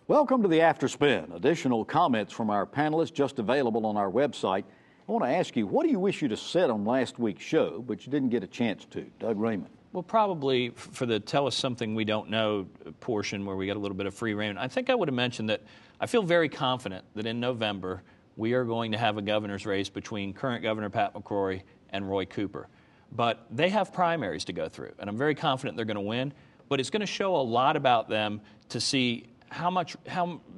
Welcome to the After Spin. Additional comments from our panelists just available on our website. I want to ask you, what do you wish you'd have said on last week's show, but you didn't get a chance to? Doug Raymond. Well, probably for the tell us something we don't know portion where we got a little bit of free rein, I think I would have mentioned that I feel very confident that in November we are going to have a governor's race between current Governor Pat McCrory and Roy Cooper. But they have primaries to go through, and I'm very confident they're going to win. But it's going to show a lot about them to see how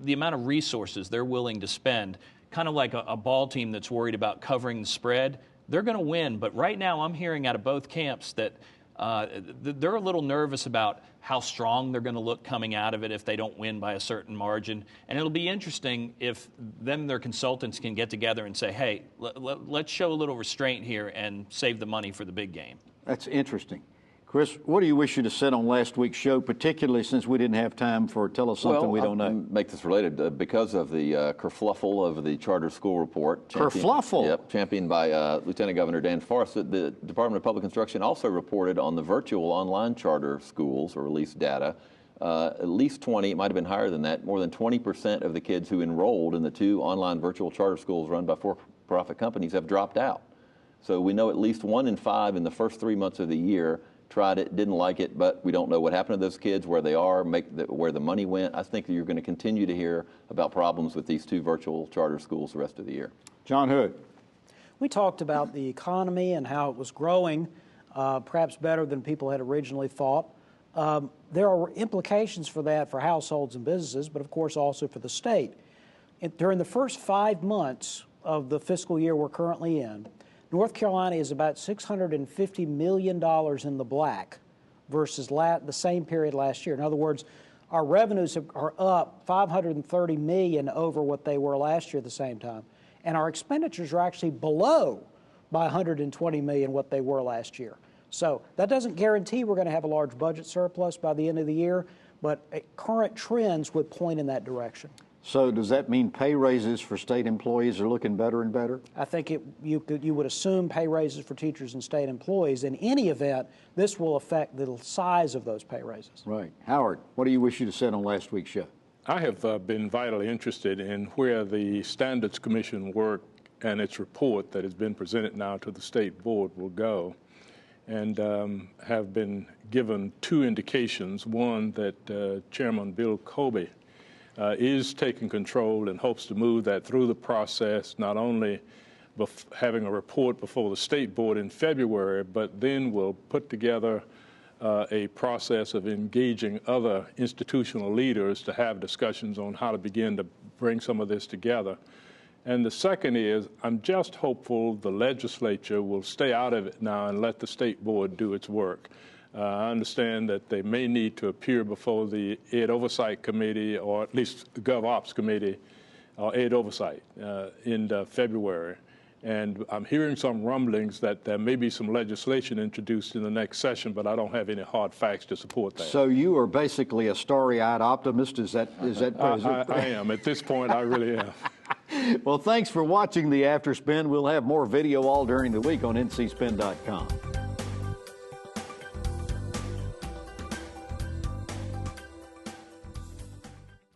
the amount of resources they're willing to spend, kind of like a ball team that's worried about covering the spread. They're going to win, but right now I'm hearing out of both camps that they're a little nervous about how strong they're going to look coming out of it if they don't win by a certain margin. And it'll be interesting if them and their consultants can get together and say, hey, let's show a little restraint here and save the money for the big game. That's interesting. Chris, what do you wish you'd have said on last week's show, particularly since we didn't have time for Tell Us Something We Don't Know? Make this related because of the kerfluffle of the charter school report. Kerfluffle? Yep, championed by Lieutenant Governor Dan Forrest. The Department of Public Instruction also reported on the virtual online charter schools, or released data. At least 20, it might have been higher than that, more than 20% of the kids who enrolled in the two online virtual charter schools run by for-profit companies have dropped out. So we know at least 1 in 5 in the first 3 months of the year tried it, didn't like it, but we don't know what happened to those kids, where they are, where the money went. I think that you're going to continue to hear about problems with these two virtual charter schools the rest of the year. John Hood. We talked about the economy and how it was growing, perhaps better than people had originally thought. There are implications for that for households and businesses, but of course also for the state. During the first 5 months of the fiscal year we're currently in, North Carolina is about $650 million in the black versus the same period last year. In other words, our revenues are up $530 million over what they were last year at the same time. And our expenditures are actually below by $120 million what they were last year. So that doesn't guarantee we're going to have a large budget surplus by the end of the year, but current trends would point in that direction. So does that mean pay raises for state employees are looking better and better? I think you would assume pay raises for teachers and state employees. In any event, this will affect the size of those pay raises. Right. Howard, what do you wish you'd have said on last week's show? I have been vitally interested in where the Standards Commission work and its report that has been presented now to the State Board will go, and have been given 2 indications. One, that Chairman Bill Colby is taking control and hopes to move that through the process, not only having a report before the State Board in February, but then will put together a process of engaging other institutional leaders to have discussions on how to begin to bring some of this together. And the second is, I'm just hopeful the legislature will stay out of it now and let the State Board do its work. I understand that they may need to appear before the Ed Oversight Committee, or at least the Gov Ops Committee, or Ed Oversight in February. And I'm hearing some rumblings that there may be some legislation introduced in the next session, but I don't have any hard facts to support that. So you are basically a starry-eyed optimist? Is that? I am. At this point, I really am. Well, thanks for watching the After Spin. We'll have more video all during the week on ncspin.com.